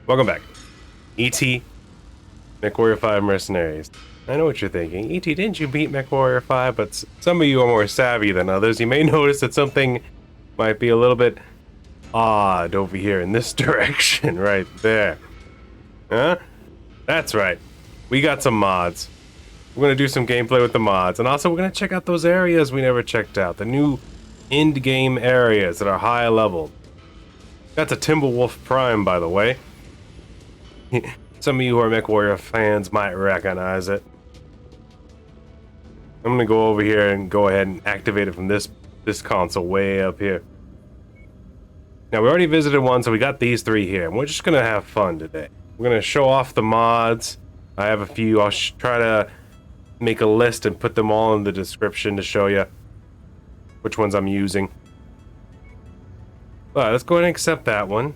Welcome back. E.T. MechWarrior 5 Mercenaries. I know what you're thinking. E.T., didn't you beat MechWarrior 5? But some of you are more savvy than others. You may notice that something might be a little bit odd over here in this direction right there. Huh? That's right. We got some mods. We're going to do some gameplay with the mods. And also we're going to check out those areas we never checked out. The new end-game areas that are high level. That's a Timberwolf Prime, by the way. Some of you who are MechWarrior fans might recognize it. I'm gonna go over here and go ahead and activate it from this console way up here. Now we already visited one, so we got these three here, and we're just gonna have fun today. We're gonna show off the mods. I have a few. I'll try to make a list and put them all in the description to show you which ones I'm using. Alright, let's go ahead and accept that one.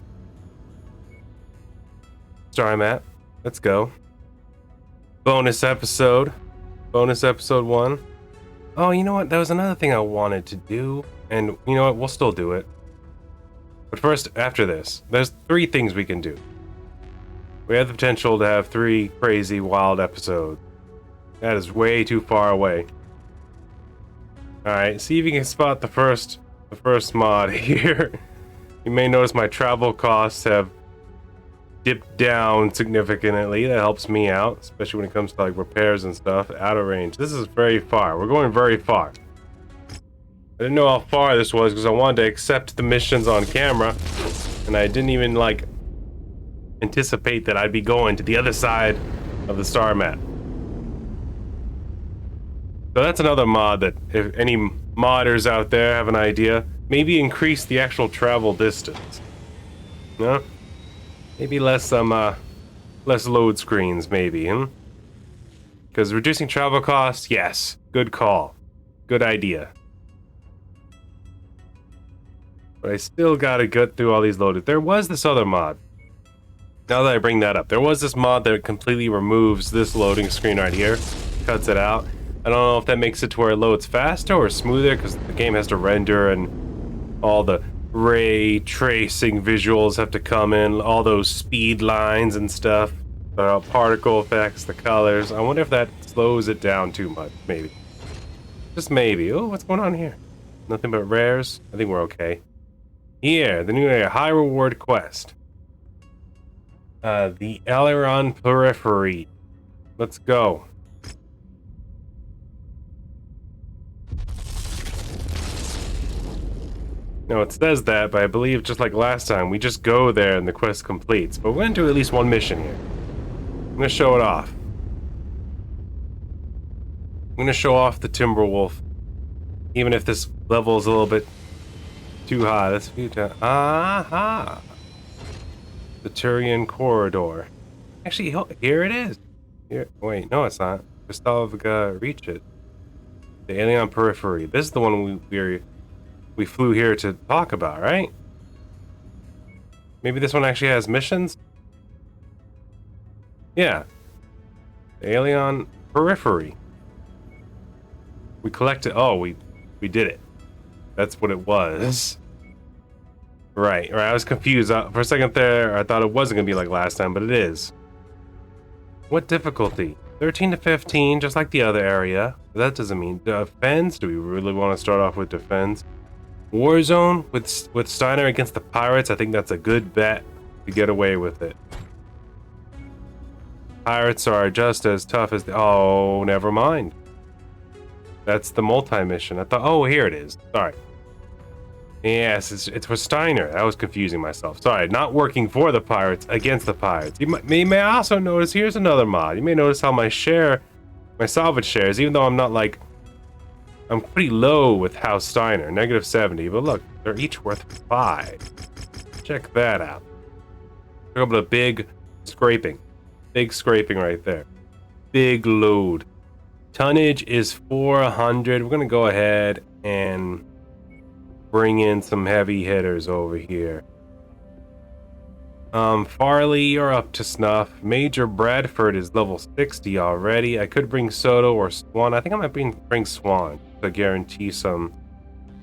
Sorry, Matt. Let's go. Bonus episode 1. Oh, you know what? That was another thing I wanted to do. And you know what? We'll still do it. But first, after this, there's 3 things we can do. We have the potential to have 3 crazy, wild episodes. That is way too far away. Alright, see if you can spot the first mod here. You may notice my travel costs have dipped down significantly. That helps me out, especially when it comes to like repairs and stuff out of range. This is very far. We're going very far. I didn't know how far this was because I wanted to accept the missions on camera, and I didn't even like anticipate that I'd be going to the other side of the star map. So that's another mod that if any modders out there have an idea, maybe increase the actual travel distance. No? Maybe less load screens, maybe, Because reducing travel costs, yes, good call, good idea. But I still gotta get through all these loaded. There was this other mod. Now that I bring that up, there was this mod that completely removes this loading screen right here, cuts it out. I don't know if that makes it to where it loads faster or smoother, because the game has to render and all the ray tracing visuals have to come in, all those speed lines and stuff, the particle effects, the colors. I wonder if that slows it down too much, maybe. Just maybe. Oh, what's going on here? Nothing but rares? I think we're okay. Here, the new high reward quest. The Aileron Periphery. Let's go. No, it says that, but I believe just like last time, we just go there and the quest completes. But we're gonna do at least one mission here. I'm gonna show it off. I'm gonna show off the Timberwolf. Even if this level is a little bit too high. Let's view down. Aha! The Turian Corridor. Actually, here it is. Here, wait, no, it's not. We still have to reach it. The Alien Periphery. This is the one we flew here to talk about, right? Maybe this one actually has missions? Yeah. The Alien Periphery. We collected... Oh, we did it. That's what it was. Right. I was confused. For a second there, I thought it wasn't going to be like last time, but it is. What difficulty? 13 to 15, just like the other area. That doesn't mean defense. Do we really want to start off with defense? Warzone with Steiner against the Pirates. I think that's a good bet to get away with it. Pirates are just as tough as the... Oh, never mind. That's the multi-mission. I thought... Oh, here it is. Sorry. Yes, it's for Steiner. I was confusing myself. Sorry, not working for the Pirates, against the Pirates. You may also notice, here's another mod. You may notice how my salvage shares, even though I'm not like... I'm pretty low with House Steiner, -70, but look, they're each worth 5. Check that out. Look at the big scraping. Big scraping right there. Big load. Tonnage is 400. We're gonna go ahead and bring in some heavy hitters over here. Farley, you're up to snuff. Major Bradford is level 60 already. I could bring Soto or Swan. I think I might bring Swan to guarantee some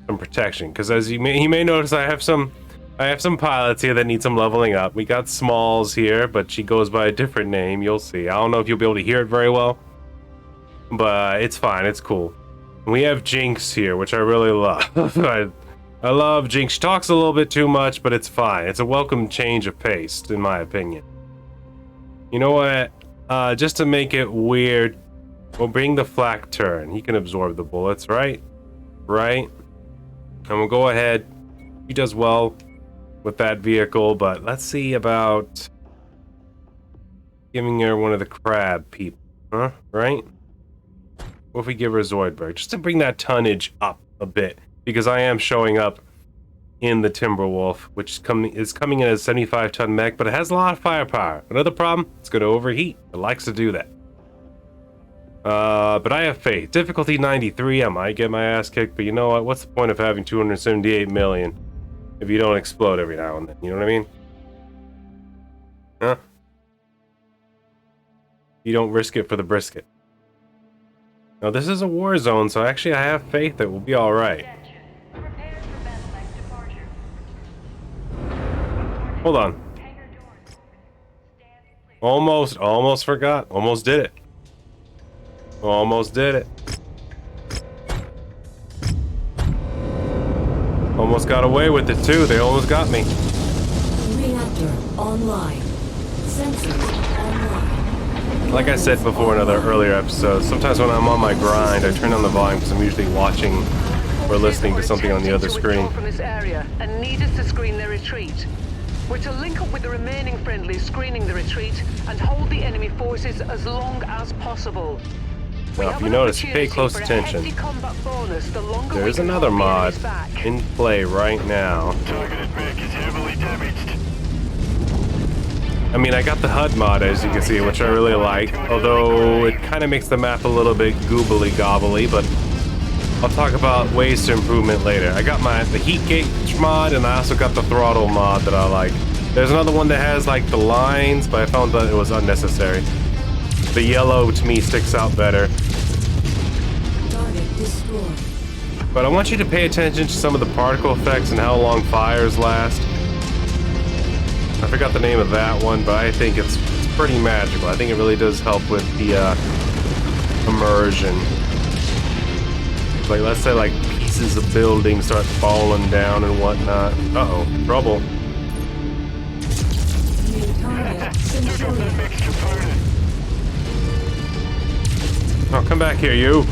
protection. Because as you may notice, I have some I have some pilots here that need some leveling up. We got Smalls here, but she goes by a different name. You'll see. I don't know if you'll be able to hear it very well, but it's fine. It's cool. We have Jinx here, which I really love. I love Jinx. She talks a little bit too much, but it's fine. It's a welcome change of pace, in my opinion. You know what? Just to make it weird, we'll bring the flak turn. He can absorb the bullets, right? Right? And we'll go ahead. He does well with that vehicle, but let's see about giving her one of the crab people. Huh? Right? What if we give her Zoidberg? Just to bring that tonnage up a bit. Because I am showing up in the Timberwolf, which is coming in as a 75-ton mech, but it has a lot of firepower. Another problem, it's going to overheat. It likes to do that. But I have faith. Difficulty 93, I might get my ass kicked, but you know what? What's the point of having 278 million if you don't explode every now and then? You know what I mean? Huh? You don't risk it for the brisket. Now, this is a war zone, so actually I have faith that we'll be alright. Hold on. Almost forgot. Almost did it. Almost did it. Almost got away with it too. They almost got me. Reactor online. Sensors online. Like I said before in other earlier episodes, sometimes when I'm on my grind, I turn on the volume because I'm usually watching or listening to something on the other screen. From this area and need us to screen their retreat. We're to link up with the remaining friendlies screening the retreat and hold the enemy forces as long as possible. Now, if you notice, pay close attention. There's another mod in play right now. Targeted mech is heavily damaged. I mean, I got the HUD mod, as you can see, which I really like, although it kind of makes the map a little bit gobbly, but I'll talk about ways to improvement later. I got the HeatGauge mod, and I also got the Throttle mod that I like. There's another one that has like the lines, but I found that it was unnecessary. The yellow to me sticks out better. Target destroyed. But I want you to pay attention to some of the particle effects and how long fires last. I forgot the name of that one, but I think it's pretty magical. I think it really does help with the immersion. Like, let's say like pieces of buildings start falling down and whatnot. Uh-oh, trouble. New target. Centurion. Oh, come back here, you.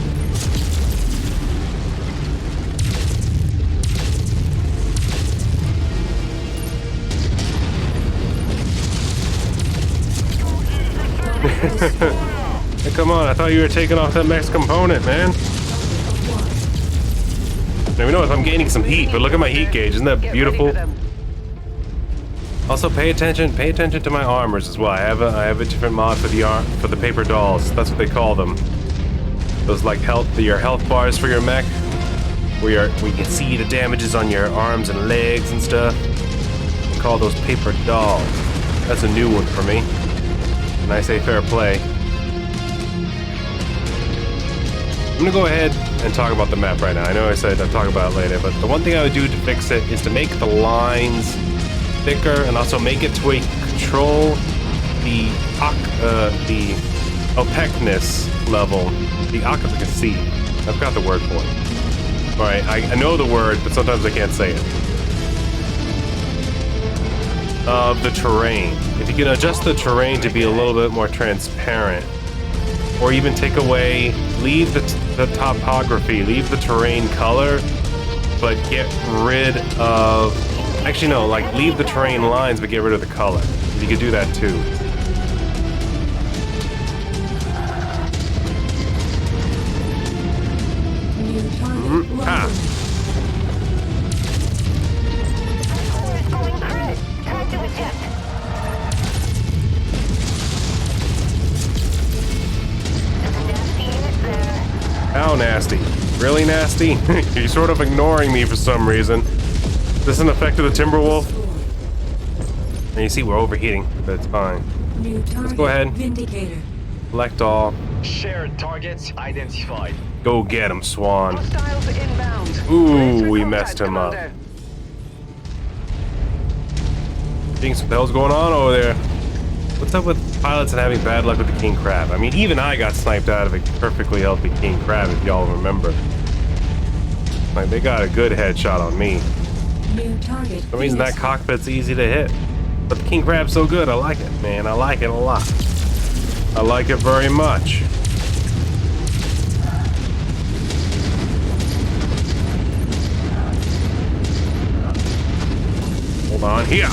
Hey, come on, I thought you were taking off that mech's component, man. Now, we know if I'm gaining some heat, but look at my heat gauge. Isn't that beautiful? Also, pay attention to my armors as well. I have a different mod for the paper dolls. That's what they call them. Those like your health bars for your mech, where you can see the damages on your arms and legs and stuff. They call those paper dolls. That's a new one for me. And I say fair play. I'm gonna go ahead and talk about the map right now. I know I said I'd talk about it later, but the one thing I would do to fix it is to make the lines thicker and also make it to control the opaqueness level, the occupancy. I've got the word for it. Alright, I know the word, but sometimes I can't say it. Of the terrain. If you can adjust the terrain to be a little bit more transparent, or even take away, leave the topography, leave the terrain color, but get rid of, actually no, like leave the terrain lines but get rid of the color. You could do that too. How nasty? Really nasty? You're sort of ignoring me for some reason. Is this an effect of the Timberwolf? And you see we're overheating, but it's fine. Let's go ahead. Vindicator. Select all. Shared targets identified. Go get him, Swan. Hostiles inbound. Ooh, we messed him up. Jinx, what the hell's going on over there? What's up with pilots and having bad luck with the king crab? I mean, even I got sniped out of a perfectly healthy king crab, if y'all remember. Like, they got a good headshot on me. New target. For some reason, that cockpit's easy to hit. But the king crab's so good, I like it, man. I like it a lot. I like it very much. Hold on here.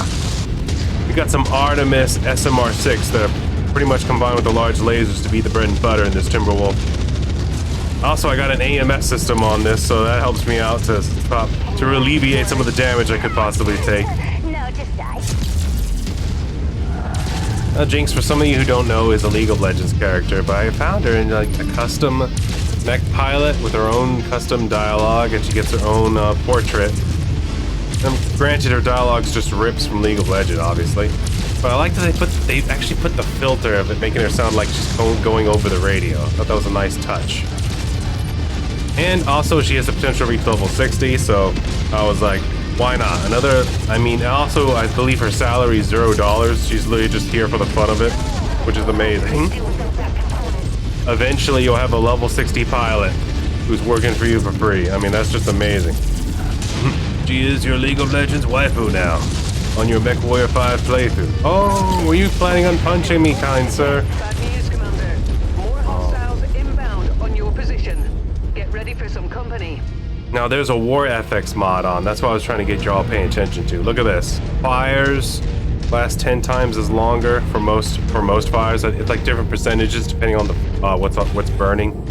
We got some Artemis SMR6 that are pretty much combined with the large lasers to be the bread and butter in this Timberwolf. Also, I got an AMS system on this, so that helps me out to alleviate some of the damage I could possibly take. No, just die. Jinx, for some of you who don't know, is a League of Legends character, but I found her in like a custom mech pilot with her own custom dialogue, and she gets her own portrait. And granted, her dialogue's just rips from League of Legends, obviously. But I like that they actually put the filter of it, making her sound like she's going over the radio. I thought that was a nice touch. And also, she has the potential to reach level 60, so I was like, why not? Also, I believe her salary is $0. She's literally just here for the fun of it, which is amazing. Eventually, you'll have a level 60 pilot who's working for you for free. I mean, that's just amazing. She is your League of Legends waifu now, on your MechWarrior 5 playthrough. Oh, were you planning on punching me, kind sir? Bad news, Commander. More hostiles inbound on your position. Get ready for some company. Now, there's a War FX mod on. That's what I was trying to get y'all paying attention to. Look at this. Fires last 10 times as longer for most fires. It's like different percentages depending on the what's burning.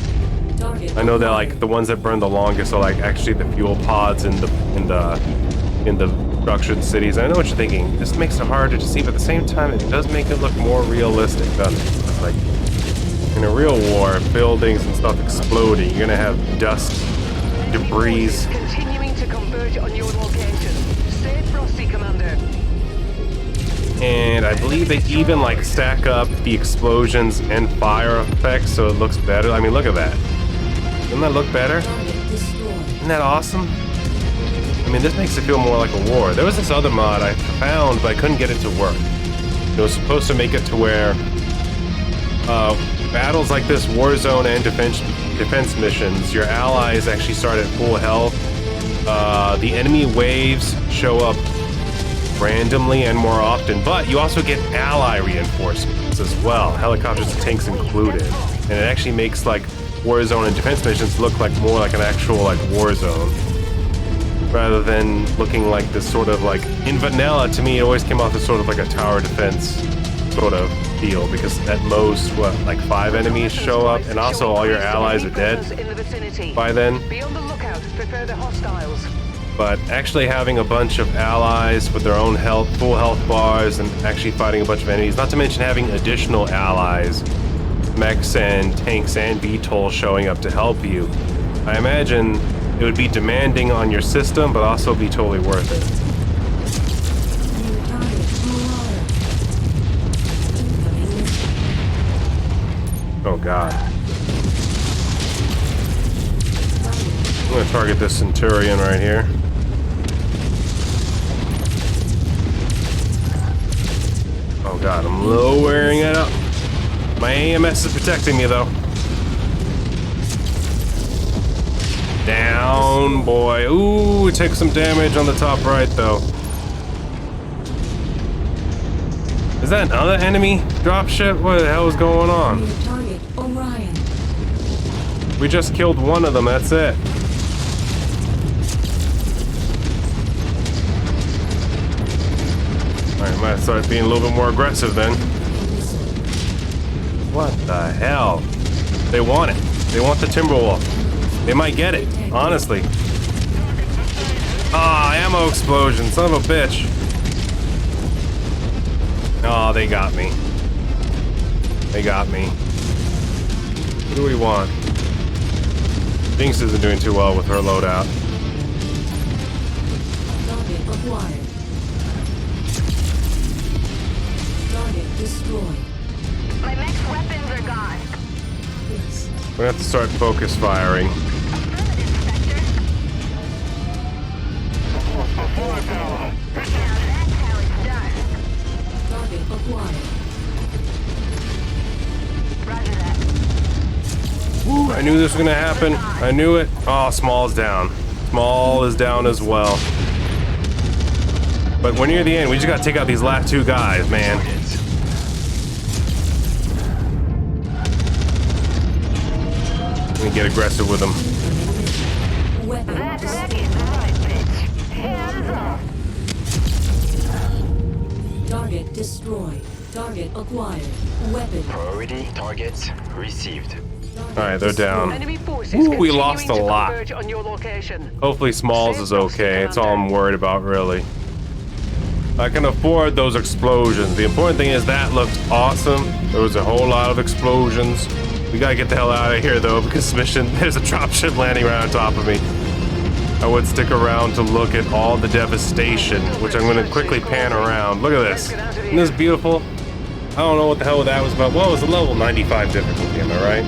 I know that like the ones that burn the longest are like actually the fuel pods in the structured cities. I know what you're thinking. This makes it harder to see, but at the same time, it does make it look more realistic, doesn't it? Like in a real war, buildings and stuff exploding. You're gonna have dust, debris. Continuing to converge on your location. Stay frosty, Commander. And I believe they even like stack up the explosions and fire effects so it looks better. I mean, look at that. Doesn't that look better? Isn't that awesome? I mean, this makes it feel more like a war. There was this other mod I found, but I couldn't get it to work. It was supposed to make it to where battles like this, Warzone and defense missions, your allies actually start at full health. The enemy waves show up randomly and more often, but you also get ally reinforcements as well, helicopters and tanks included. And it actually makes like Warzone and defense missions look like more like an actual like Warzone, rather than looking like this sort of like in vanilla. To me, it always came off as sort of like a tower defense sort of deal, because at most like 5 enemies show up, and also all your allies are dead by then. Be on the lookout for further hostiles. But actually having a bunch of allies with their own full health bars, and actually fighting a bunch of enemies, not to mention having additional allies, mechs and tanks and VTOL showing up to help you, I imagine it would be demanding on your system, but also be totally worth it. Oh god. I'm gonna target this Centurion right here. Oh god, I'm lowering it up. My AMS is protecting me though. Down, boy. Ooh, it takes some damage on the top right though. Is that another enemy dropship? What the hell is going on? Target Orion. We just killed one of them, that's it. Alright, might start being a little bit more aggressive then. What the hell? They want it. They want the Timberwolf. They might get it, honestly. Ah, ammo explosion, son of a bitch. Oh, they got me. They got me. What do we want? Jinx isn't doing too well with her loadout. Target acquired. Target destroyed. My mech's weapons are gone. Yes. We're gonna have to start focus firing. Affirmative, Spectre. Now that's how it's done. acquired. Roger that. Ooh, I knew this was gonna happen. I knew it. Oh, Small's down. Small is down as well. But we're near the end. We just gotta take out these last two guys, man. I'm gonna get aggressive with them. Weapon That destroyed. mech is right, bitch. Hands off. Target destroyed. Target acquired. Weapon. Priority targets received. Alright, they're down. Enemy forces Ooh, we continuing lost a to lot. converge on your location. Hopefully Smalls is okay. It's all I'm worried about, really. I can afford those explosions. The important thing is that looked awesome. There was a whole lot of explosions. We gotta get the hell out of here, though, because this mission, there's a dropship landing right on top of me. I would stick around to look at all the devastation, which I'm gonna quickly pan around. Look at this. Isn't this beautiful? I don't know what the hell that was about. Well, it was a level 95 difficulty, am I right?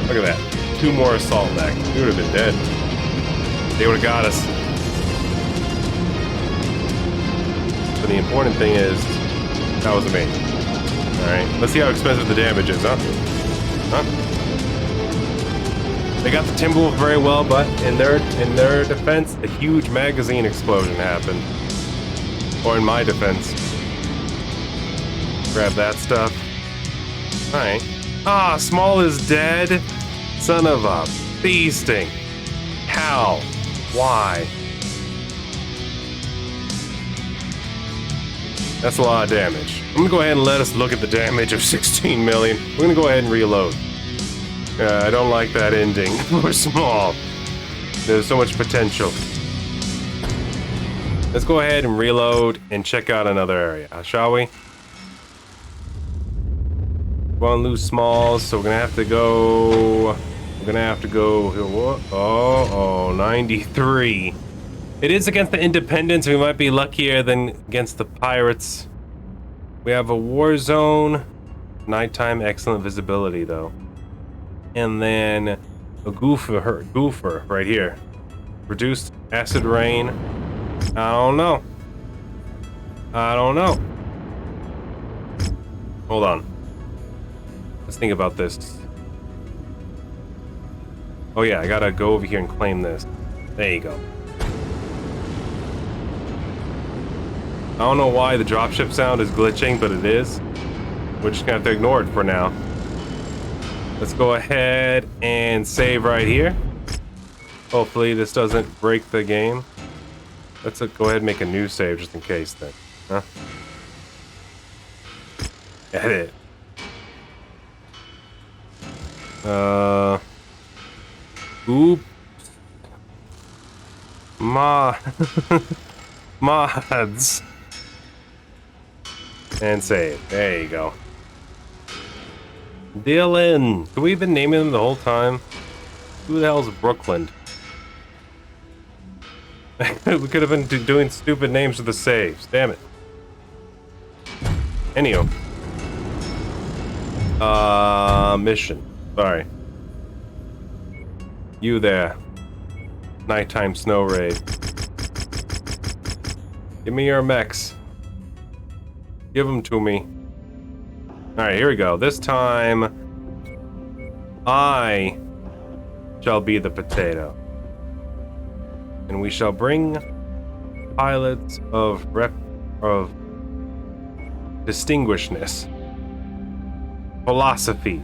Look at that. 2 more assault back. We would have been dead. They would have got us. But the important thing is, that was amazing. Alright, let's see how expensive the damage is, huh? They got the Timberwolf very well, but in their defense, a huge magazine explosion happened. Or in my defense. Grab that stuff. Alright. Ah, Small is dead. Son of a beasting. How? Why? That's a lot of damage. I'm gonna go ahead and let us look at the damage of 16 million. We're gonna go ahead and reload. I don't like that ending. We're Small. There's so much potential. Let's go ahead and reload and check out another area, shall we? We want to lose Smalls, so we're gonna have to go. We're gonna have to go. What? Oh, 93. It is against the Independents. We might be luckier than against the Pirates. We have a war zone. Nighttime, excellent visibility though. And then a goofer right here. Reduced acid rain. I don't know. Hold on. Let's think about this. Oh yeah, I gotta go over here and claim this. There you go. I don't know why the dropship sound is glitching, but it is. We're just gonna have to ignore it for now. Let's go ahead and save right here. Hopefully this doesn't break the game. Let's go ahead and make a new save just in case then. Huh? Edit. Oops. Mods. And save. There you go. Dylan. Have we been naming them the whole time? Who the hell's Brooklyn? We could have been doing stupid names for the saves. Damn it. Anywho. Mission. Sorry. You there. Nighttime snow raid. Give me your mechs. Give them to me. Alright, here we go. This time, I shall be the potato. And we shall bring pilots of distinguishedness. Philosophy.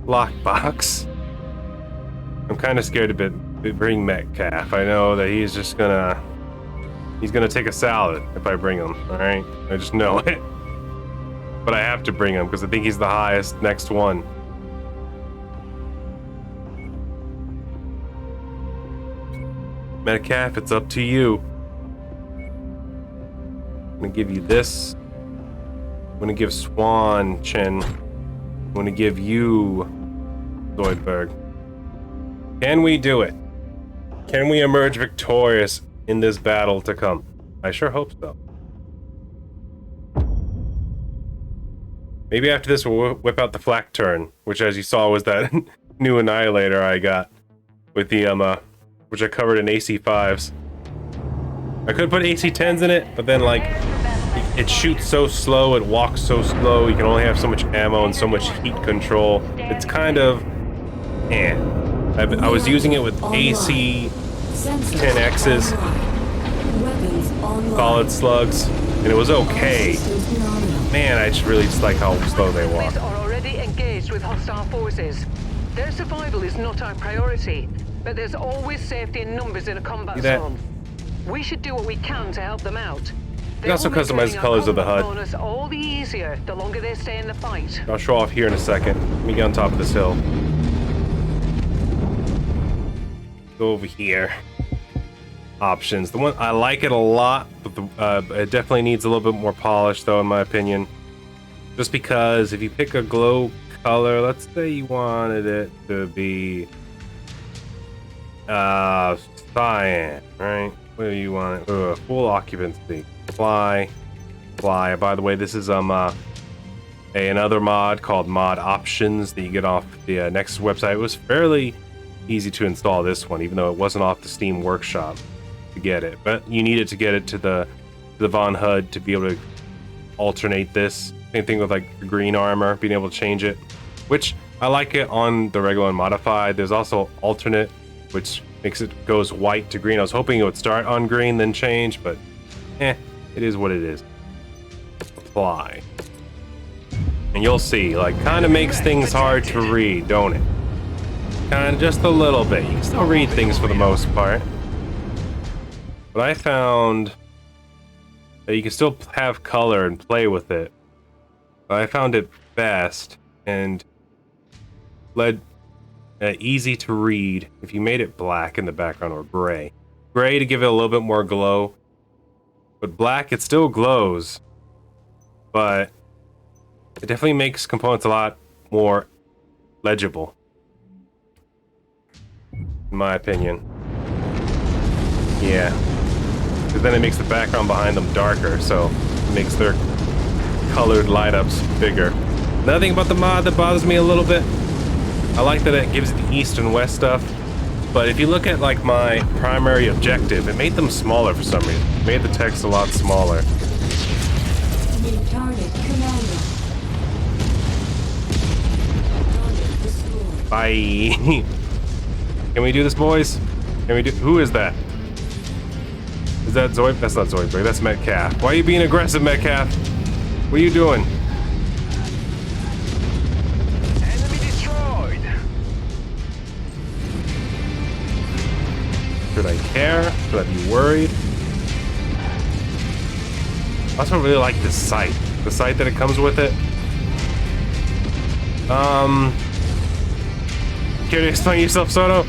Lockbox. I'm kind of scared to bring Metcalf. I know that he's just gonna take a salad if I bring him, alright? I just know it. But I have to bring him because I think he's the highest next one. Metcalf, it's up to you. I'm gonna give you this. I'm gonna give Swan Chin. I'm gonna give you Zoidberg. Can we do it? Can we emerge victorious in this battle to come? I sure hope so. Maybe after this we'll whip out the flak turn, which as you saw was that new Annihilator I got with the which I covered in AC5s. I could put AC10s in it, but then like it shoots so slow, it walks so slow, you can only have so much ammo and so much heat control. It's kind of, I was using it with AC 10Xs, solid slugs, and it was okay. Man, I just really like how slow they walk. Are already engaged with hostile forces. Their survival is not our priority, but there's always safety in numbers in a combat zone. We should do what we can to help them out. You can also customize the colors of the HUD. Bonus all the easier the longer they stay in the fight. I'll show off here in a second. Let me get on top of this hill. Go over here. Options. The one I like it a lot, but it definitely needs a little bit more polish, though, in my opinion. Just because if you pick a glow color, let's say you wanted it to be cyan, right? What do you want it? Full occupancy. Fly. By the way, this is another mod called Mod Options that you get off the Nexus website. It was fairly easy to install this one, even though it wasn't off the Steam Workshop to get it. But you needed to get it to the vonHUD to be able to alternate this. Same thing with like the green armor, being able to change it, which I like it on the regular and modified. There's also alternate, which makes it goes white to green. I was hoping it would start on green then change, but it is what it is. Apply. And you'll see, like, kind of makes things hard to read, don't it? Kind of just a little bit. You can still read things for the most part. But I found that you can still have color and play with it. But I found it best and easy to read if you made it black in the background or gray. Gray to give it a little bit more glow. But black, it still glows. But it definitely makes components a lot more legible, in my opinion. Yeah. Because then it makes the background behind them darker, so it makes their colored light ups bigger. Another thing about the mod that bothers me a little bit, I like that it gives the east and west stuff, but if you look at like my primary objective, it made them smaller for some reason. It made the text a lot smaller. New target commander. Target destroyed. Bye. Can we do this, boys? Can we do? Who is that? Is that Zoid? That's not Zoidberg. That's Metcalf. Why are you being aggressive, Metcalf? What are you doing? Enemy destroyed. Should I care? Should I be worried? I also really like this sight. The sight that it comes with it. Care to explain yourself, Soto?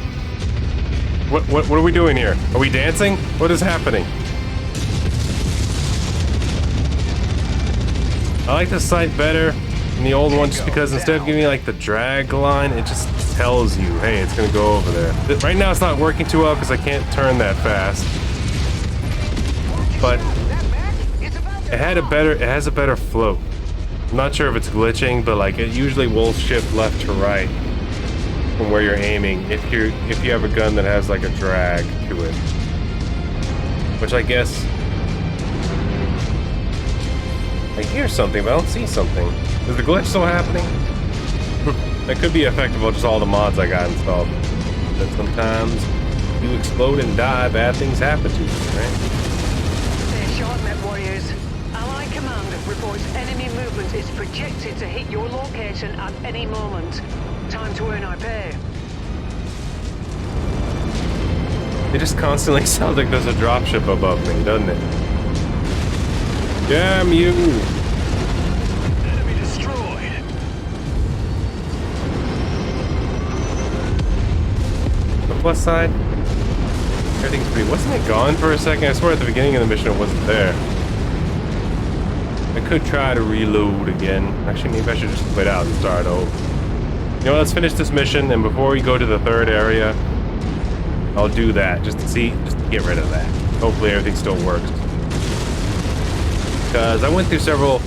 What are we doing here? Are we dancing? What is happening? I like the sight better than the old one just because instead of giving me like the drag line, it just tells you, hey, it's gonna go over there. Right now it's not working too well because I can't turn that fast. But it has a better float. I'm not sure if it's glitching, but like it usually will shift left to right from where you're aiming if you have a gun that has like a drag to it. Which I guess I hear something, but I don't see something. Is the glitch still happening? That could be effective of just all the mods I got installed. But sometimes you explode and die, bad things happen to you, right? Stay sharp, MechWarriors. Allied Command reports enemy movement is projected to hit your location at any moment. Time to earn our pay. It just constantly sounds like there's a dropship above me, doesn't it? Damn you! Enemy destroyed. The plus side, everything's pretty. Wasn't it gone for a second? I swear at the beginning of the mission it wasn't there. I could try to reload again. Actually, maybe I should just quit out and start over. You know, let's finish this mission, and before we go to the third area, I'll do that just to get rid of that. Hopefully everything still works. Because I went through several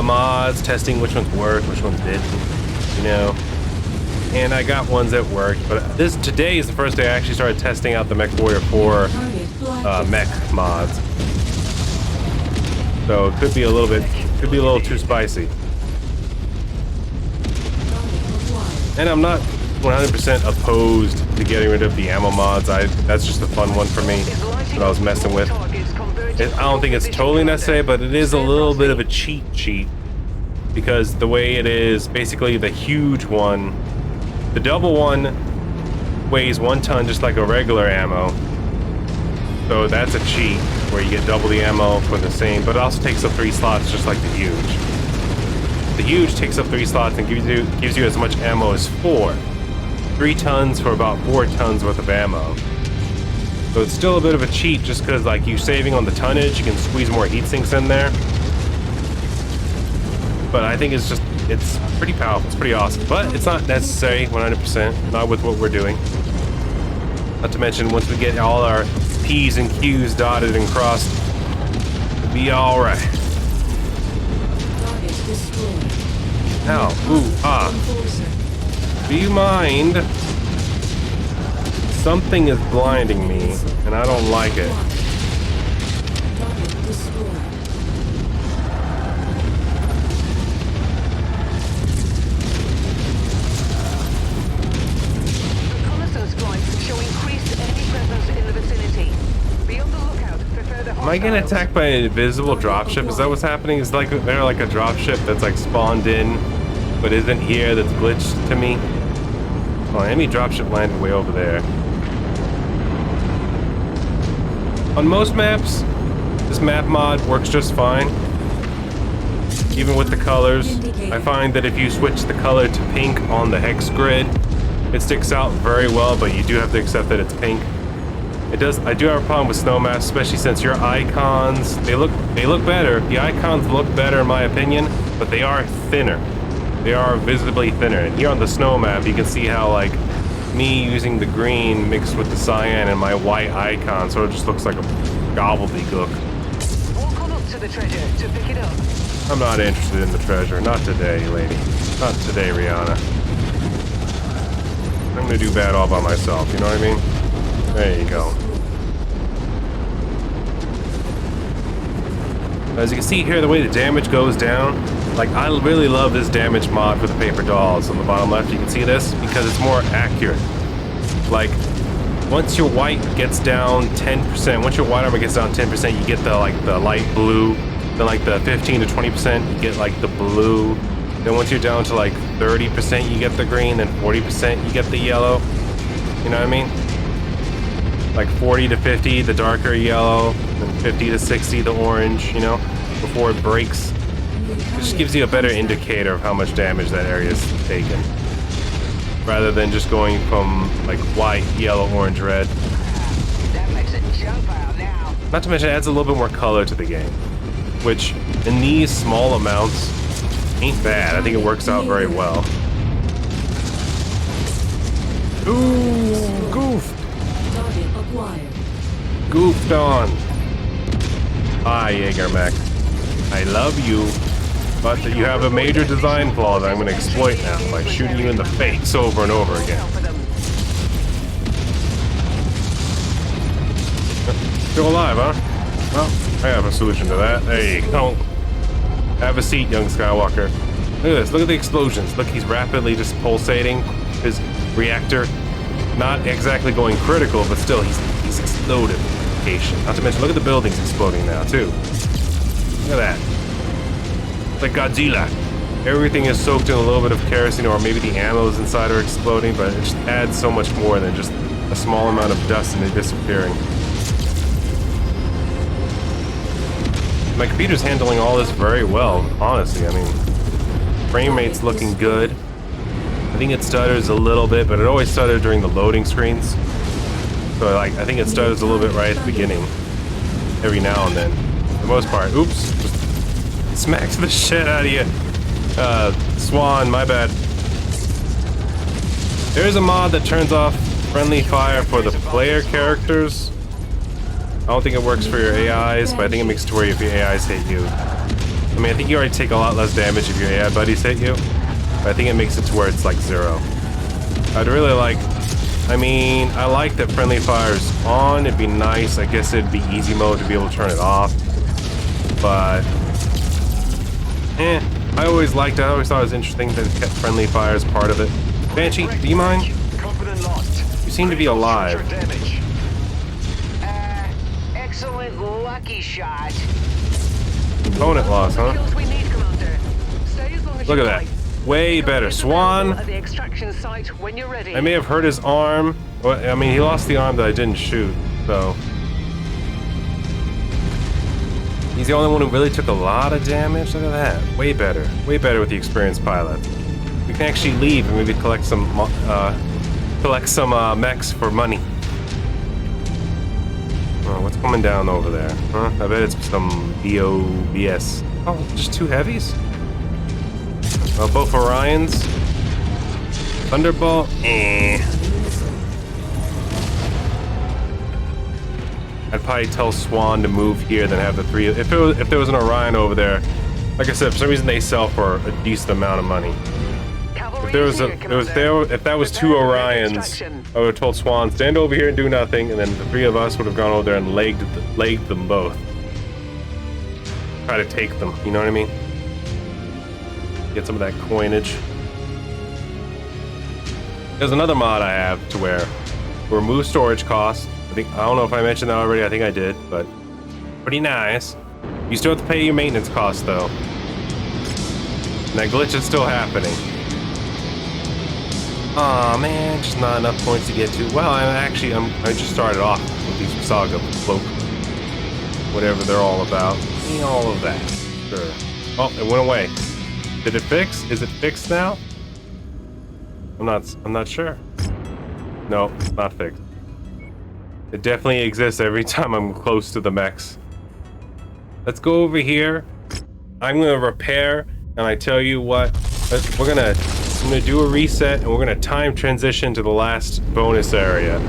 mods, testing which ones worked, which ones didn't, you know. And I got ones that worked, but today is the first day I actually started testing out the MechWarrior 4 mech mods. So it could be a little too spicy. And I'm not 100% opposed to getting rid of the ammo mods. That's just a fun one for me that I was messing with. I don't think it's totally necessary, but it is a little bit of a cheat sheet because the way it is, basically the huge one, the double one weighs 1 ton just like a regular ammo. So that's a cheat where you get double the ammo for the same, but it also takes up 3 slots just like the huge. The huge takes up 3 slots and gives you as much ammo as 4. 3 tons for about 4 tons worth of ammo. So it's still a bit of a cheat just because like you saving on the tonnage, you can squeeze more heat sinks in there. But I think it's pretty powerful, it's pretty awesome. But it's not necessary 100%, not with what we're doing. Not to mention once we get all our P's and Q's dotted and crossed, it'll be alright. Now, do you mind? Something is blinding me, and I don't like it. Am I getting attacked by an invisible dropship? Is that what's happening? Is like they're like a dropship that's like spawned in, but isn't here? That's glitched to me. Oh, enemy dropship landed way over there. On most maps, this map mod works just fine. Even with the colors, I find that if you switch the color to pink on the hex grid, it sticks out very well, but you do have to accept that it's pink. It does. I do have a problem with snow maps, especially since your icons, they look better. The icons look better in my opinion, but they are thinner. They are visibly thinner. And here on the snow map, you can see how like me using the green mixed with the cyan and my white icon sort of just looks like a gobbledygook. Walk on up to the treasure to pick it up. I'm not interested in the treasure. Not today, lady. Not today, Rihanna. I'm gonna do bad all by myself, you know what I mean? There you go. As you can see here, the way the damage goes down, like I really love this damage mod for the paper dolls on the bottom left. You can see this because it's more accurate. Like once your white gets down 10%, once your white armor gets down 10%, you get the light blue. Then like the 15 to 20%, you get like the blue. Then once you're down to like 30%, you get the green. Then 40%, you get the yellow. You know what I mean? Like 40 to 50, the darker yellow. Then 50 to 60, the orange. You know, before it breaks. It just gives you a better indicator of how much damage that area is taking, rather than just going from like white, yellow, orange, red. That makes it jump out now. Not to mention, it adds a little bit more color to the game, which in these small amounts ain't bad. I think it works out very well. Ooh, goofed. Goofed on. Hi, Jaeger Mech. I love you, but you have a major design flaw that I'm going to exploit now by shooting you in the face over and over again. Still alive, huh? Well, I have a solution to that. There you go. Have a seat, young Skywalker. Look at this. Look at the explosions. Look, he's rapidly just pulsating. His reactor, not exactly going critical, but still, he's exploded. Not to mention, look at the buildings exploding now, too. Look at that. It's like Godzilla. Everything is soaked in a little bit of kerosene, or maybe the ammos inside are exploding, but it just adds so much more than just a small amount of dust and it disappearing. My computer's handling all this very well, honestly. I mean, frame rate's looking good. I think it stutters a little bit, but it always stutters during the loading screens. So like, I think it stutters a little bit right at the beginning, every now and then. For the most part, oops, just smacks the shit out of you. Swan, my bad. There's a mod that turns off friendly fire for the player characters. I don't think it works for your AIs, but I think it makes it to where if your AIs hit you. I mean, I think you already take a lot less damage if your AI buddies hit you, but I think it makes it to where it's like 0. I'd really like, I mean, I like that friendly fire's on. It'd be nice. I guess it'd be easy mode to be able to turn it off. but I always liked it. I always thought it was interesting that it kept friendly fire as part of it. Banshee, do you mind? Confident locked. You seem to be alive. Structure damage. Excellent lucky shot. Opponent loss, huh? Kills we need, Commander. Stay as long as Look you at that. like. Way better. Copy is Swan. available at the extraction site when you're ready. I may have hurt his arm. Well, I mean, he lost the arm that I didn't shoot, so. He's the only one who really took a lot of damage. Look at that. Way better. Way better with the experienced pilot. We can actually leave and maybe collect some mechs for money. Oh, what's coming down over there? Huh? I bet it's some BOBS. Oh, just two heavies? Both Orions. Thunderbolt. I'd probably tell Swan to move here, then have the three. If there was an Orion over there, like I said, for some reason they sell for a decent amount of money. If there was if that was two Orions, I would have told Swan stand over here and do nothing, and then the three of us would have gone over there and legged them both. Try to take them. You know what I mean? Get some of that coinage. There's another mod I have to where we remove storage costs. I don't know if I mentioned that already. I think I did, but pretty nice. You still have to pay your maintenance costs though. And that glitch is still happening. Aw, man, just not enough points to get to. Well, I just started off with these Saga cloak, whatever they're all about. All of that. Sure. Oh, it went away. Did it fix? Is it fixed now? I'm not sure. No, it's not fixed. It definitely exists every time I'm close to the mechs. Let's go over here. I'm gonna repair, and I tell you what, I'm gonna do a reset, and we're gonna time transition to the last bonus area.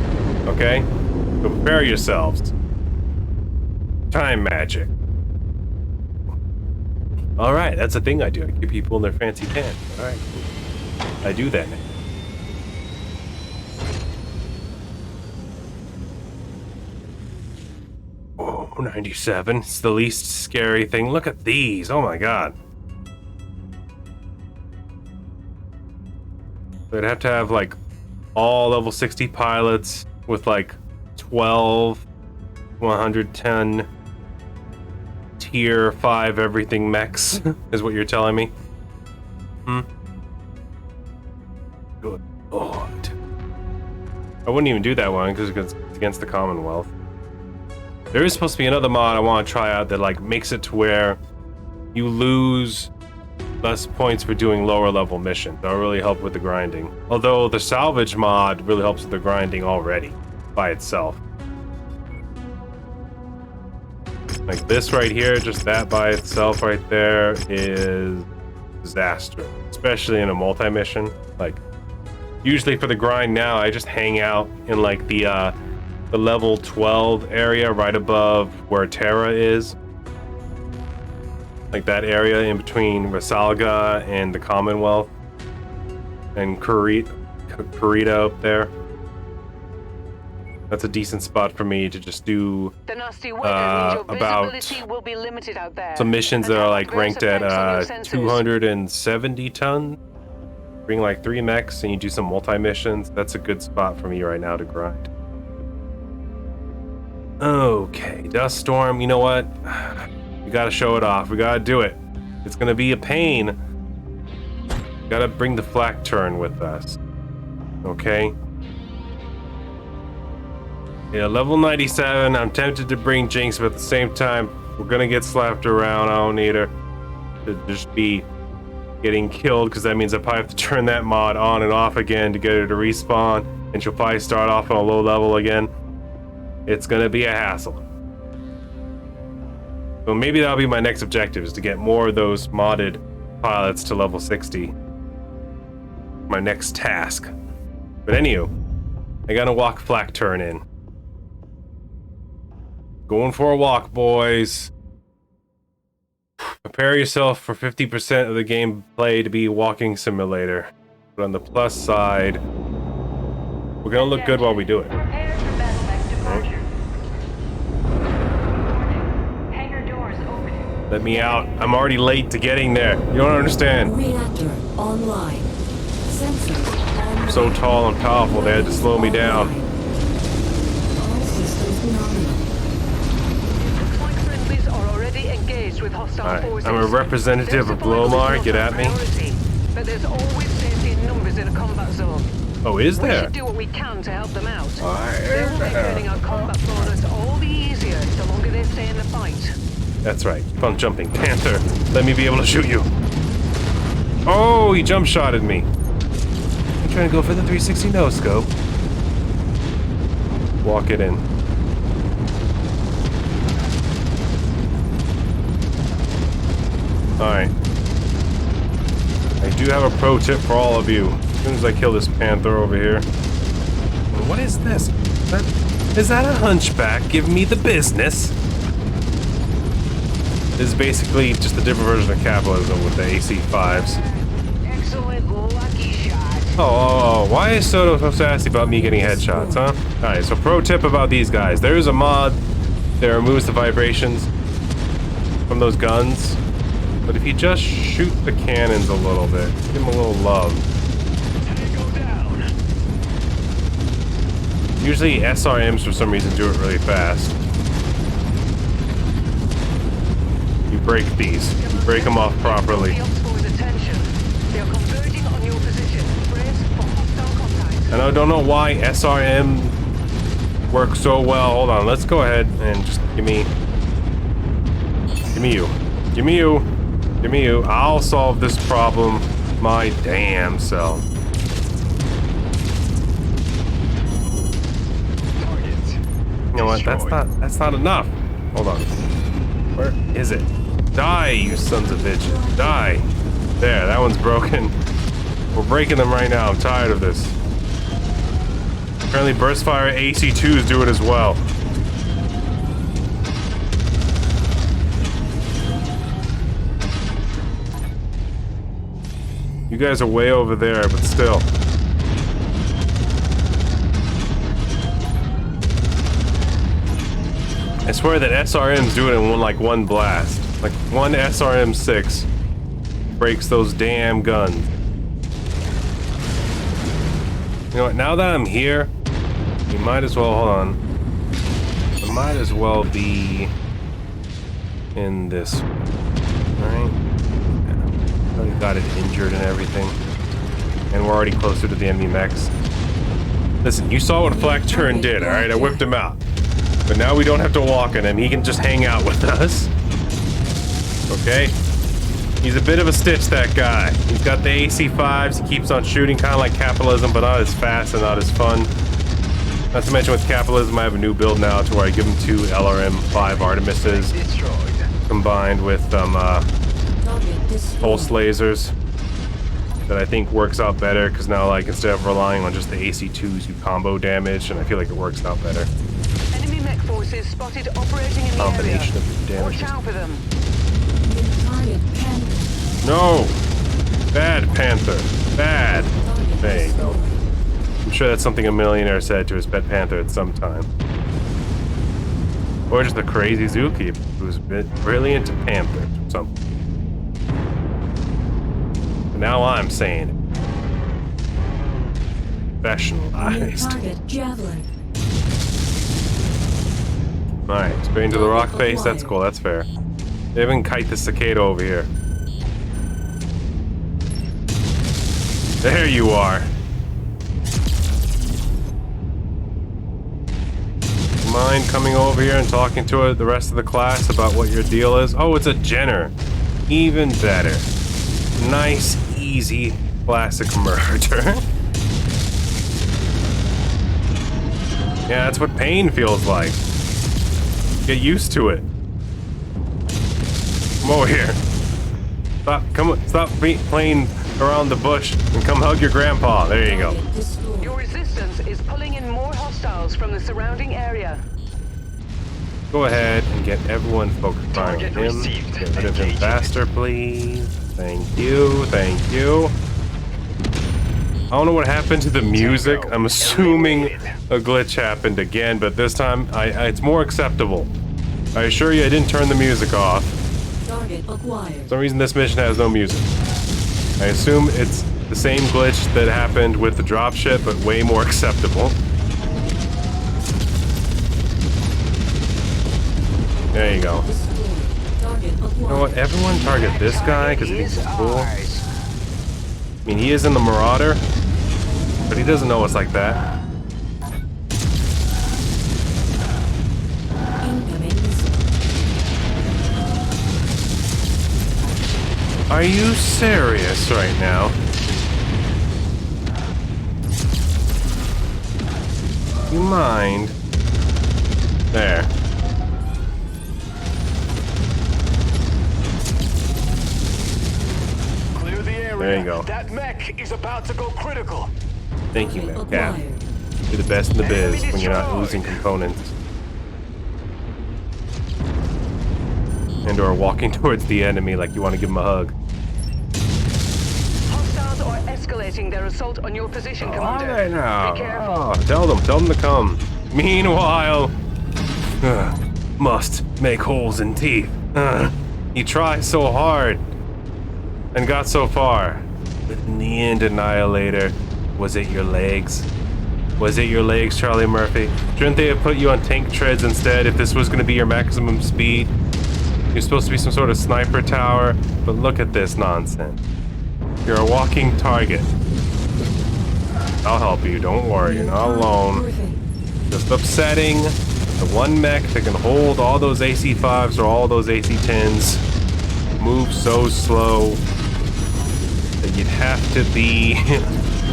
Okay? So prepare yourselves. Time magic. Alright, that's a thing I do. I keep people in their fancy pants. Alright, cool. I do that now. Oh, 97. It's the least scary thing. Look at these. Oh my god. So I'd have to have like all level 60 pilots with like 12 110 tier 5 everything mechs is what you're telling me. Good lord. I wouldn't even do that one because it's against the Commonwealth. There is supposed to be another mod I want to try out that like makes it to where you lose less points for doing lower level missions. That'll really help with the grinding. Although the Salvage mod really helps with the grinding already by itself. Like this right here, just that by itself right there is disaster. Especially in a multi-mission. Like usually for the grind now, I just hang out in like the level 12 area right above where Terra is. Like that area in between Rasalga and the Commonwealth. And Kurita up there. That's a decent spot for me to just do The nasty weather means your about visibility will be limited out there. some missions that are like ranked at Adverse effects on your sensors. 270 tons. Bring like 3 mechs and you do some multi-missions. That's a good spot for me right now to grind. Okay, Dust Storm, you know what? We gotta show it off. We gotta do it. It's gonna be a pain. Gotta bring the flak turn with us. Okay? Yeah, level 97. I'm tempted to bring Jinx, but at the same time, we're gonna get slapped around. I don't need her to just be getting killed, because that means I probably have to turn that mod on and off again to get her to respawn, and she'll probably start off on a low level again. It's gonna be a hassle. So maybe that'll be my next objective, is to get more of those modded pilots to level 60. My next task. But anywho, I gotta walk flak turn in. Going for a walk, boys. Prepare yourself for 50% of the gameplay to be walking simulator. But on the plus side, we're gonna look good while we do it. Prepare for battle mech departure. Warning. Hangar doors opening. Let me out. I'm already late to getting there. You don't understand. Reactor online. Sensors online. I'm so tall and powerful, they had to slow me down. All systems nominal. Looks like friendlies are already engaged with hostile Alright, forces. I'm a representative Their of survival is Glomar. not Get our at me. priority, but there's always safety in numbers in a combat zone. Oh, is We there? should do what we can to help them out. They will make turning our combat bonus all the easier the longer they stay in the fight. That's right. Keep on jumping. Panther, let me be able to shoot you. Oh, he jump shotted me. I'm trying to go for the 360 no scope. Walk it in. Alright. I do have a pro tip for all of you. As soon as I kill this panther over here. What is this? Is that a hunchback? Give me the business. This is basically just a different version of capitalism with the AC5s. Excellent lucky shot. Oh, why is Soto so sassy about me getting headshots, huh? Alright, so pro tip about these guys. There's a mod that removes the vibrations from those guns. But if you just shoot the cannons a little bit, give them a little love. Tango down. Usually SRMs for some reason do it really fast. You break these. You break them off properly. The Oxford's attention. They are converging on your position. Brace for hostile contact. And I don't know why SRM works so well. Hold on, let's go ahead and just give me you. Give me you. Give me you. I'll solve this problem my damn self. Target. You know what? That's not enough. Hold on. Where is it? Die, you sons of bitches. Die. There, that one's broken. We're breaking them right now. I'm tired of this. Apparently Burstfire AC2s do it as well. You guys are way over there, but still. I swear that SRMs do it in one blast. Like one SRM6 breaks those damn guns. You know what, now that I'm here, you might as well, hold on. I might as well be in this, right? Already got it injured and everything. And we're already closer to the enemy mechs. Listen, you saw what Flak Turn did, alright? I whipped him out. But now we don't have to walk on him. He can just hang out with us. Okay? He's a bit of a stitch, that guy. He's got the AC5s. He keeps on shooting, kind of like capitalism, but not as fast and not as fun. Not to mention with capitalism, I have a new build now to where I give him 2 LRM-5 Artemises combined with pulse lasers that I think works out better because now, like, instead of relying on just the AC2s, you combo damage, and I feel like it works out better. Enemy mech forces spotted operating in the Combination area. of damage. Watch out for them. No! Bad Panther. Bad. There you go. I'm sure that's something a millionaire said to his pet panther at some time. Or just a crazy zookeeper who's really into panthers or something. But now I'm saying it. Professionalized. Target javelin. Alright, straight into the rock face. That's cool, that's fair. They even kite the cicada over here. There you are. Mind coming over here and talking to the rest of the class about what your deal is? Oh, it's a Jenner. Even better. Nice, easy, classic murder. Yeah, that's what pain feels like. Get used to it. Come over here. Stop playing around the bush and come hug your grandpa. There you go. Your resistance is pulling in more hostiles from the surrounding area. Go ahead and get everyone focused on Target him. received. Get rid of him Engage. faster, please. Thank you. Thank you. I don't know what happened to the music. I'm assuming a glitch happened again, but this time it's more acceptable. I assure you I didn't turn the music off. Target acquired. For some reason, this mission has no music. I assume it's the same glitch that happened with the dropship, but way more acceptable. There you go. Target acquired. You know what? Everyone target this guy because he thinks he's cool. I mean, he is in the Marauder, but he doesn't know it's like that. Are you serious right now? You mind? There. Clear the area. There you go. That mech is about to go critical. Thank you, Mech. Yeah. You're the best in the biz when you're not losing components. And or walking towards the enemy like you want to give him a hug. Hostiles are escalating their assault on your position, Commander. Are they now? Be careful. Oh, tell them to come. Meanwhile, must make holes in teeth. He tried so hard and got so far. But in the end, Annihilator, was it your legs? Was it your legs, Charlie Murphy? Shouldn't they have put you on tank treads instead if this was going to be your maximum speed? You're supposed to be some sort of sniper tower, but look at this nonsense. You're a walking target. I'll help you, don't worry, you're not alone. Just upsetting the one mech that can hold all those AC-5s or all those AC-10s. Move so slow that you'd have to be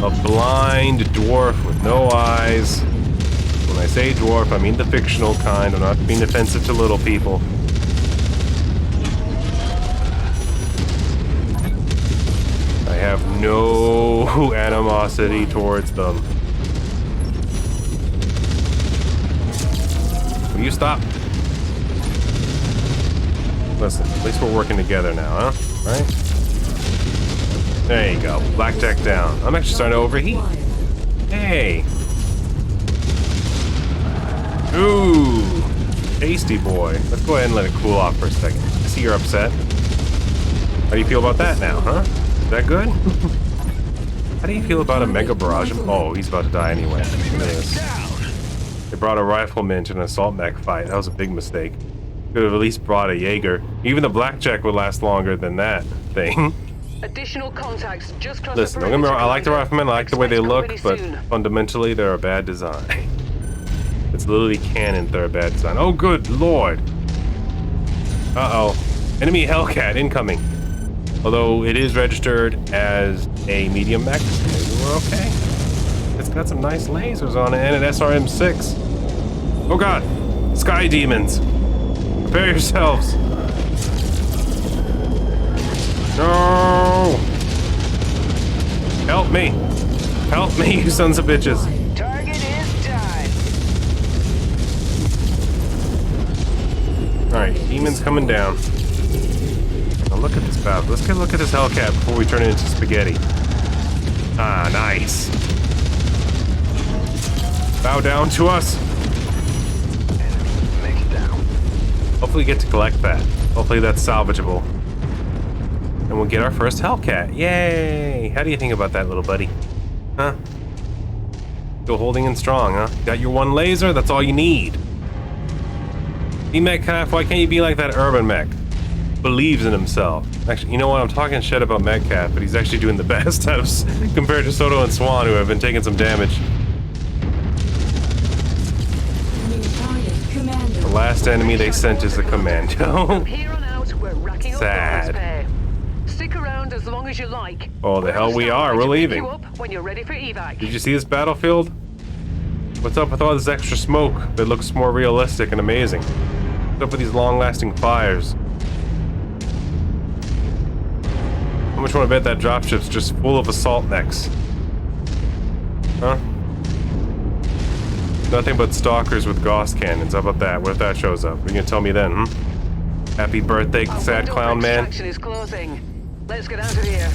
a blind dwarf with no eyes. When I say dwarf, I mean the fictional kind. I'm not being offensive to little people. I have no animosity towards them. Will you stop? Listen, at least we're working together now, huh? Right? There you go. Blackjack down. I'm actually starting to overheat. Hey. Ooh. Tasty boy. Let's go ahead and let it cool off for a second. I see you're upset. How do you feel about that now, huh? Is that good? How do you feel about a mega barrage? Oh, he's about to die anyway. Look at this. They brought a rifleman to an assault mech fight. That was a big mistake. Could have at least brought a Jaeger. Even the blackjack would last longer than that thing. Additional contacts just crossed. Listen, don't get me wrong. I like the riflemen. I like the way they look, but fundamentally they're a bad design. It's literally canon they're a bad design. Oh, good lord. Uh-oh. Enemy Hellcat incoming. Although it is registered as a medium mech, so maybe we're okay. It's got some nice lasers on it and an SRM-6. Oh god, sky demons. Prepare yourselves. No! Help me. Help me, you sons of bitches. Target is done. Alright, demons coming down. Now look at this battle. Let's get a look at this Hellcat before we turn it into spaghetti. Ah, nice. Bow down to us. Hopefully we get to collect that. Hopefully that's salvageable. And we'll get our first Hellcat. Yay! How do you think about that, little buddy? Huh? Still holding in strong, huh? Got your one laser? That's all you need. Be Metcalf, why can't you be like that urban mech? Believes in himself. Actually, you know what? I'm talking shit about Metcalf, but he's actually doing the best out of compared to Soto and Swan, who have been taking some damage. The last enemy they sent is the commando. From here on out, we're racking up Sad. pay. Stick around as long as you like. Oh, the hell we are. We're leaving. You up when you're ready for evac. Did you see this battlefield? What's up with all this extra smoke that looks more realistic and amazing? What's up with these long-lasting fires? How much want to bet that dropship's just full of assault mechs? Huh? Nothing but stalkers with Gauss cannons. How about that? What if that shows up? What are you gonna tell me then, Happy birthday, sad clown man. Extraction is closing. Let's get out of here.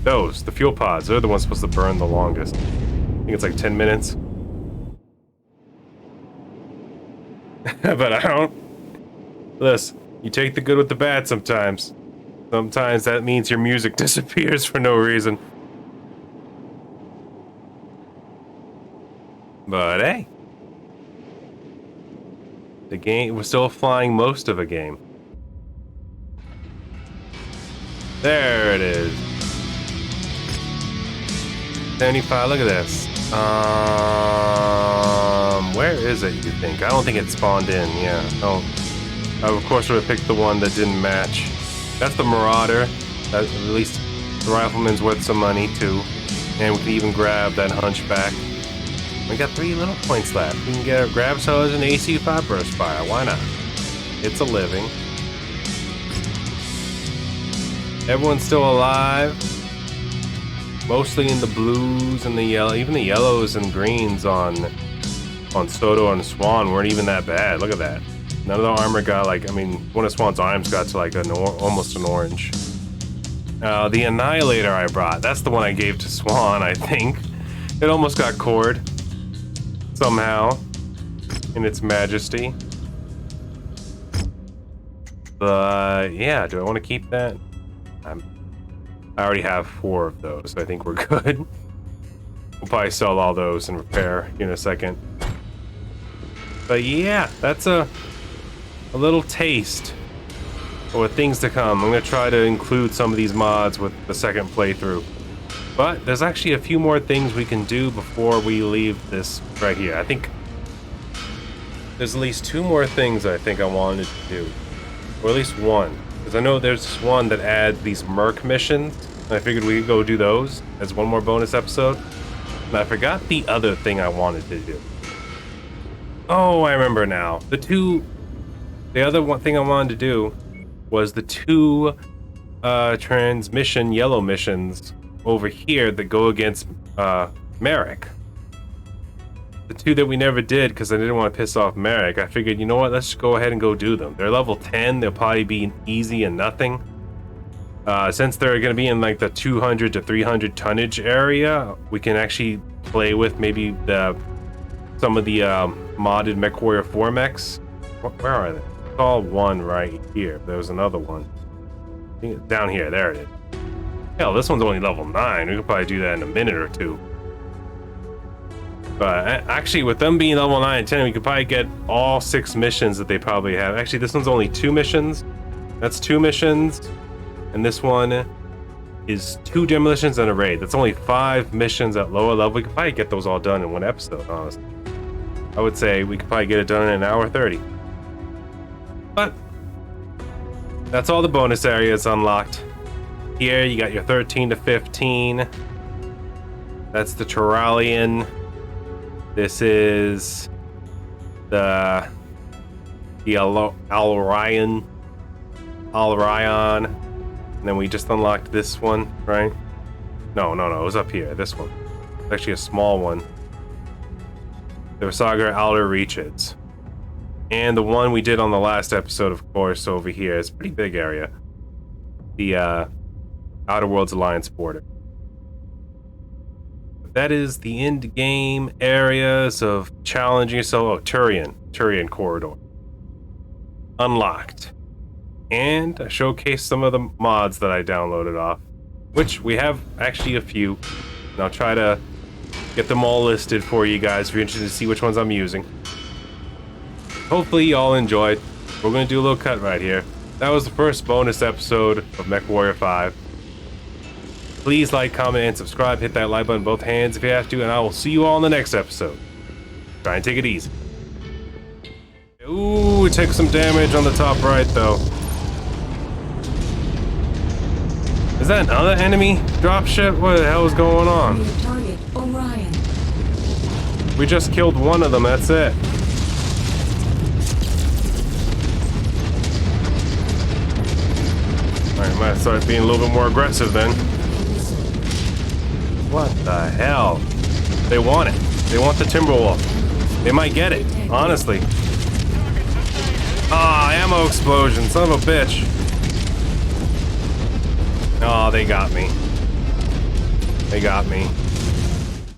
Those, the fuel pods, they're the ones supposed to burn the longest. I think it's like 10 minutes. But I don't. Listen, You take the good with the bad sometimes. Sometimes that means your music disappears for no reason. But hey. The game, we're still flying most of a game. There it is. 75, look at this. Where is it, you think? I don't think it spawned in, yeah. Oh, I of course would have picked the one that didn't match. That's the Marauder. That, at least the Rifleman's worth some money too. And we can even grab that Hunchback. We got 3 little points left. We can get grab ourselves an AC5 burst fire. Why not? It's a living. Everyone's still alive. Mostly in the blues and the yellow. Even the yellows and greens on Soto and Swan weren't even that bad. Look at that. None of the armor got like, I mean, one of Swan's arms got to like almost an orange. The Annihilator I brought, that's the one I gave to Swan, I think. It almost got cored. Somehow. In its majesty. But, yeah, do I want to keep that? I already have 4 of those, so I think we're good. We'll probably sell all those and repair in a second. But yeah, that's a little taste of things to come. I'm going to try to include some of these mods with the second playthrough. But there's actually a few more things we can do before we leave this right here. I think there's at least 2 more things I think I wanted to do. Or at least one. Because I know there's one that adds these Merc missions. And I figured we could go do those as one more bonus episode. And I forgot the other thing I wanted to do. Oh, I remember now. The other one thing I wanted to do was the 2 transmission yellow missions over here that go against Merrick. The 2 that we never did because I didn't want to piss off Merrick. I figured, you know what, let's just go ahead and go do them. They're level 10, they'll probably be easy and nothing. Since they're going to be in like the 200 to 300 tonnage area, we can actually play with maybe some of the modded MechWarrior 4 mechs. Where are they? I saw one right here. There was another one. Down here, there it is. Hell, this one's only level 9. We could probably do that in a minute or 2. But actually, with them being level 9 and 10, we could probably get all 6 missions that they probably have. Actually, this one's only 2 missions. That's 2 missions. And this one is 2 demolitions and a raid. That's only 5 missions at lower level. We could probably get those all done in one episode, honestly. I would say we could probably get it done in an hour 30. But that's all the bonus areas unlocked. Here, you got your 13 to 15. That's the Turalian. This is the Alryan. And then we just unlocked this one, right? No, it was up here, this one. It's actually a small one. The Saga Outer Reaches. And the one we did on the last episode, of course, over here. It's a pretty big area. The Outer Worlds Alliance border. That is the end game areas of challenging yourself. Oh, Turian Corridor. Unlocked. And I showcased some of the mods that I downloaded off, which we have actually a few. And I'll try to get them all listed for you guys if you're interested to see which ones I'm using. Hopefully you all enjoyed. We're going to do a little cut right here. That was the first bonus episode of MechWarrior 5. Please like, comment, and subscribe. Hit that like button both hands if you have to, and I will see you all in the next episode. Try and take it easy. Ooh, we took some damage on the top right, though. Is that another enemy dropship? What the hell is going on? Target Orion. We just killed one of them, that's it. Alright, might start being a little bit more aggressive then. What the hell? They want it. They want the Timberwolf. They might get it, honestly. Ah, ammo explosion, son of a bitch. Oh, they got me. They got me.